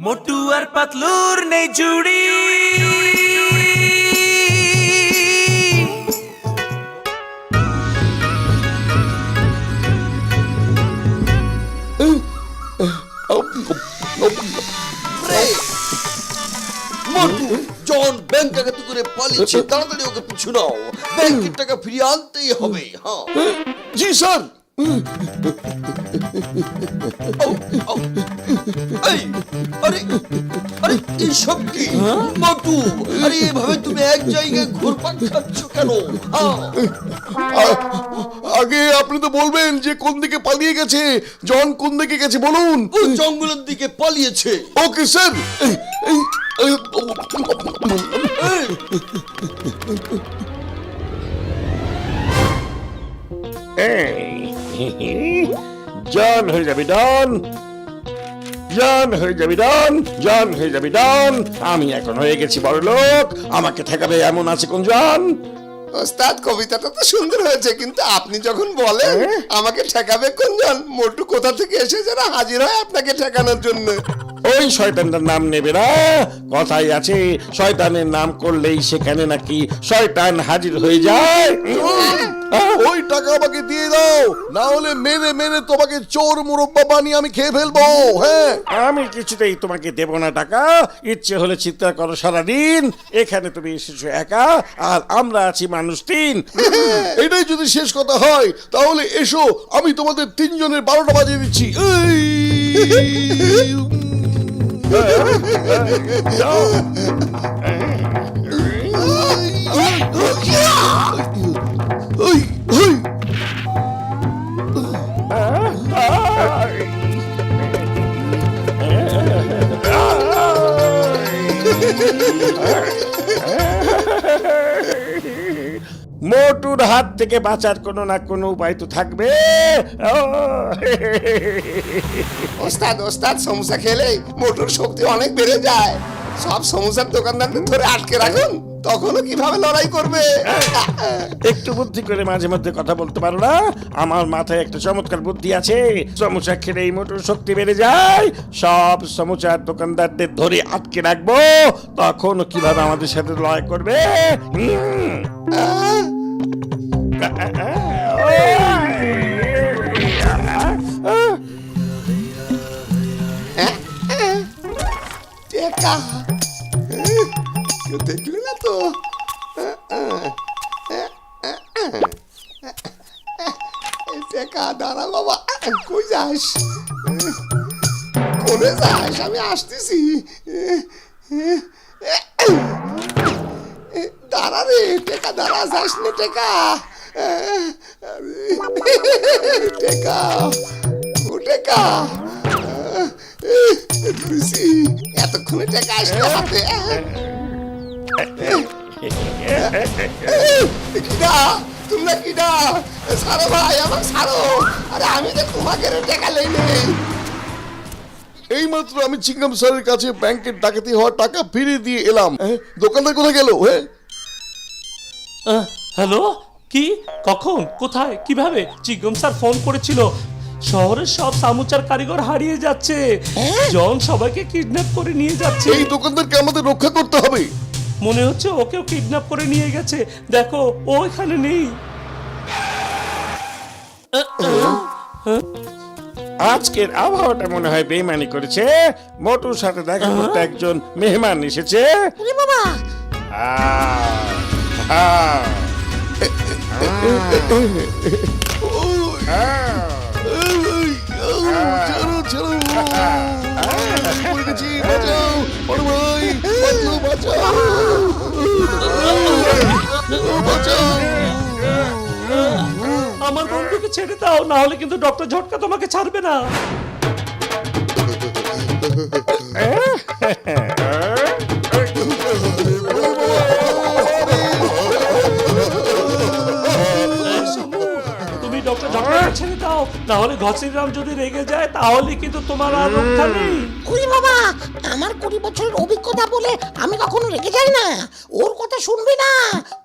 মোটু আর পাতলুর নেই জুড়ি। মোটু জন ব্যাংক ডাকাতি করে পালিয়েছে, তাড়াতাড়ি ওকে পিছু নাও, ব্যাংকের টাকা ফিরিয়ে আনতেই হবে। হ্যাঁ জি স্যার। এই, আরে আরে এইসব কি মোটু? আরে এভাবে তুমি এক জায়গায় ঘুরপাক খাচ্ছ কেন? আগে আপনি তো বলবেন যে কোন দিকে পালিয়ে গেছে, জন কোন দিকে গেছে বলুন। ও জঙ্গলের দিকে পালিয়েছে। Okay sir. জন হয়ে যাবি ডন, জন হয়ে যাবি ডন, জন হয়ে যাবি ডন। আমি এখন হয়ে গেছি বড় লোক, আমাকে ঠেকাবে এমন আছে কোন জন? ওস্তাদ কবিতাটা তো সুন্দর হয়েছে, কিন্তু আপনি যখন বলেন আমাকে ঠেকাবে কোনজন, মোটু কোথা থেকে এসে যারা হাজির হয় আপনাকে ঠেকানোর জন্য। ওই শয়তানটার নাম নেবে না, কথাই আছে শয়তানের নাম করলেই সেখানে নাকি শয়তান হাজির হয়ে যায়। ওই টাকা আমাকে দিয়ে দাও, না হলে মেরে মেরে তোমাকে চোর মুরব্বা বানিয়ে আমি খেয়ে ফেলবো। হ্যাঁ, আমি কিছুতেই তোমাকে দেব না টাকা। ইচ্ছে হলে চিৎকার করো সারাদিন। এখানে তুমি এসেছো একা, আর আমরা আছি মানুষ তিন। এটাই যদি শেষ কথা হয় তাহলে এসো, আমি তোমাদের তিনজনের 12টা বাজিয়ে দিচ্ছি। মোটুর হাত থেকে বাঁচার কোনো না কোনো উপায় তো থাকবে। ওস্তাদ ওস্তাদ সমোসা খেলে মোটর শক্তি অনেক বেড়ে যায়। সব সমোসার দোকানদারদের ধরে আটকে রাখুন, তখনও কিভাবে লড়াই করবে? একটু বুদ্ধি করে মাঝে মধ্যে কথা বলতে পারো না? আমার মাথায় একটা চমৎকার বুদ্ধি আছে। সমোসা খেলে এই মোটর শক্তি বেড়ে যায়, সব সমোসার দোকানদারদের ধরে আটকে রাখবো, তখন কিভাবে আমাদের সাথে লড়াই করবে? টেকা কেউ দেখলে না তো? টেকা দাঁড়া বাবা, কই যাস? কোনে যাস? আমি আসতেছি। দাঁড়া রে টেকা, দাঁড়া, যাস না টেকা। টেকা ও টেকা, এতক্ষণে টেকা আসলে হাতে। কিডা তোমরা, কিডা? সারো ভাই, আমার সারো। আরে আমি তো তোমাকে টেকা লই নেই। এইমাত্র আমি চিংগাম স্যারের কাছে ব্যাংকের ডাকাতি হওয়া টাকা ফিরিয়ে দিয়ে এলাম। দোকানদার কোথায় গেল? হ্যালো, কি, কখন, কোথায়, কিভাবে? চিগম স্যার ফোন করেছিল, শহরের সব সামুচার কারিগর হারিয়ে যাচ্ছে, জন সবাইকে কিডন্যাপ করে নিয়ে যাচ্ছে। এই দোকানদারকে আমাদের রক্ষা করতে হবে। মনে হচ্ছে ওকেও কিডন্যাপ করে নিয়ে গেছে, দেখো ও এখানে নেই। আজকের আবহাওয়াটা মনে হয় বেইমানি করেছে। মোটুর সাথে দেখা করতে একজন মেহমান এসেছে। বাবা আমার বন্ধুকে ছেড়ে দাও, না হলে কিন্তু ডক্টর ঝটকা তোমাকে ছাড়বে না। তুমি ডক্টর ঝটকাকে ছেড়ে দাও, না হলে ঘসিরাম যদি রেগে যায় তাহলে কিন্তু তোমার আর রক্ষা নেই। কুড়ি বাবা, আমার 20 বছরের অভিজ্ঞতা বলে আমি কখনো রেগে যাই না। ওর কথা শুনবি না।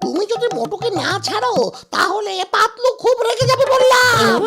তুমি যদি মোটুকে না ছাড়ো তাহলে পাতলু খুব রেগে যাবে বললাম।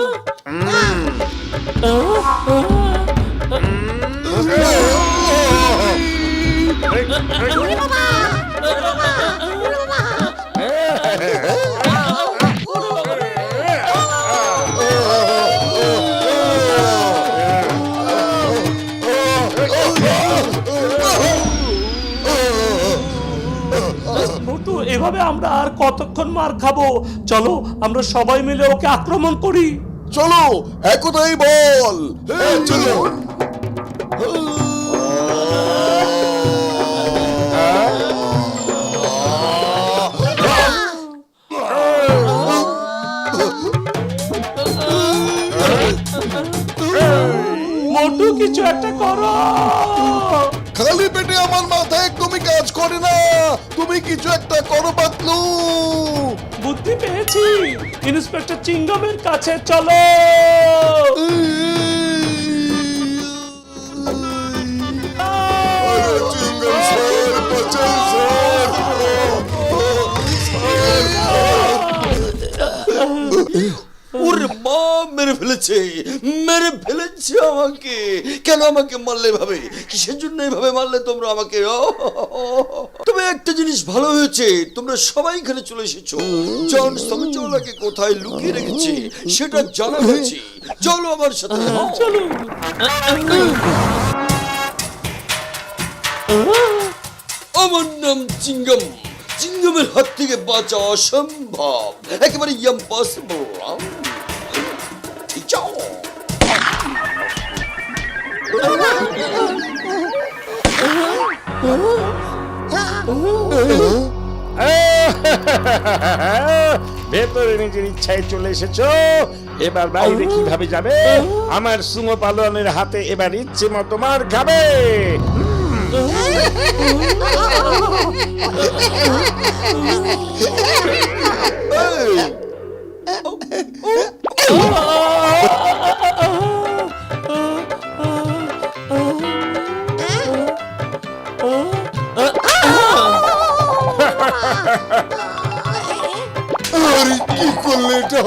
এভাবে আমরা আর কতক্ষণ মার খাবো? চলো আমরা সবাই মিলে ওকে আক্রমণ করি। চলো একতাই বল, হ্যাঁ চলো। মোটু কিছু একটা করো। খালি পেটে আমার মাথা একদমই কাজ করে না, তুমি কিছু একটা করো পাতলু। বুদ্ধি পেয়েছি, ইন্সপেক্টর চিংগমের কাছে চলো। ওরে মা, মেরে ফেলেছে, মেরে ফেলেছে আমাকে। কেন আমাকে মারলে ভাবে? কিসের জন্য এভাবে মারলে তোমরা আমাকে? তবে একটা জিনিস ভালো হয়েছে, তোমরা সবাই এখানে চলে এসেছো। জন সমচলাকে কোথায় লুকিয়ে রেখেছে সেটা জানা হয়েছে। চলো আমার সাথে। চলো। আমার নাম চিঙ্গম। চিঙ্গমের হাত থেকে বাঁচা অসম্ভব, একেবারে ইম্পসিবল। যাও। ভেতরে নিজের ইচ্ছায় চলে এসেছো, এবার বাইরে কিভাবে যাবে? আমার সুমো পালোয়ানের হাতে এবার ইচ্ছে মতো মার খাবে। আরে কি করলে এটা?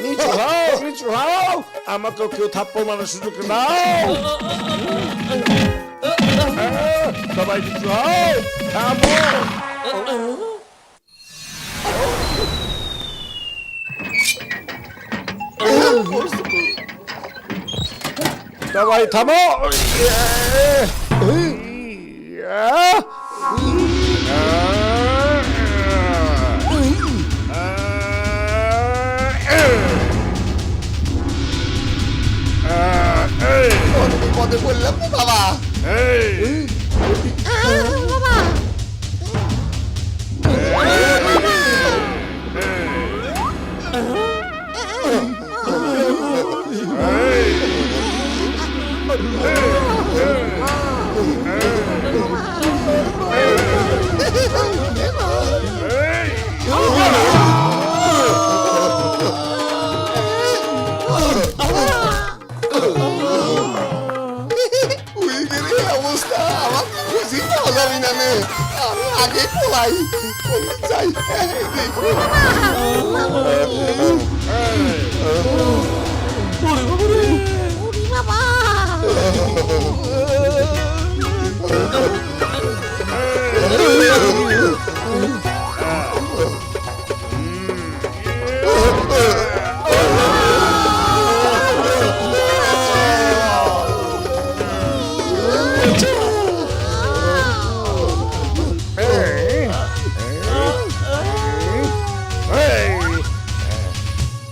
নিচু হও, নিচু হও, আমাকেও কেউ থাপ্পড় মারার সুযোগ দাও। সবাই নিচু হও, থামো। সবাই থামো। বিপদে বললাম না বাবা। অবস্থা আমার খুশি হলামি না, আমি আগে পলাই যাই।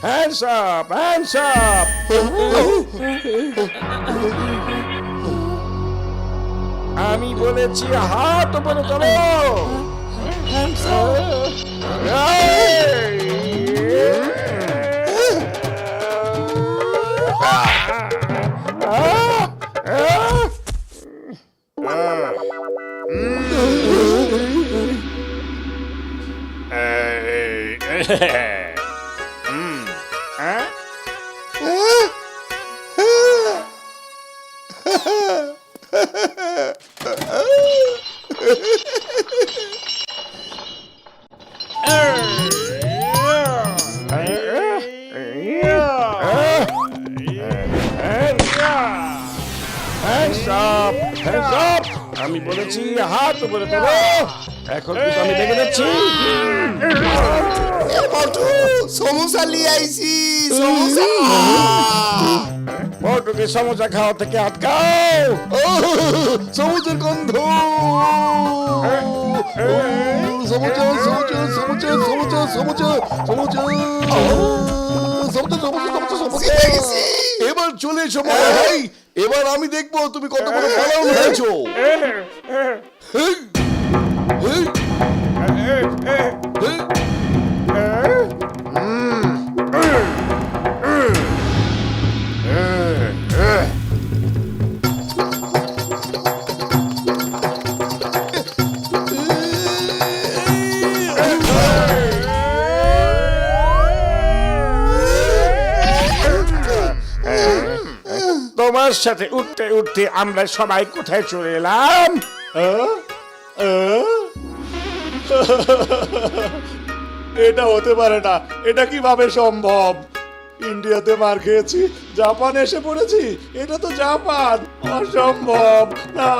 Hands up! Hands up! আমি বলেছি হাত উপরে তোলো। Hands up! Hands up! আমি বলেছি হাত উপরে তোলো। এখন কিন্তু আমি দেখে দিচ্ছি। এ মোটু সমোসা নিয়ে আইছি সমোসা। মোটুকে সমোসা খাওয়া থেকে আটকাও। সমুদ্রের গন্ধ। সমুদ্র সমুদ্র সমুদ্র সমুদ্র সমুদ্র সমুদ্র সমুদ্র। এবার চলে এসো মনে ভাই, এবার আমি দেখবো তুমি কত বড় পালাও হয়েছো। তোমার সাথে উঠতে উঠতে আমরা সবাই কোথায় চলে এলাম? এটা হতে পারে না, এটা কিভাবে সম্ভব? ইন্ডিয়াতে মার খেয়েছি, জাপানে এসে পড়েছি, এটা তো জাপান, অসম্ভব না।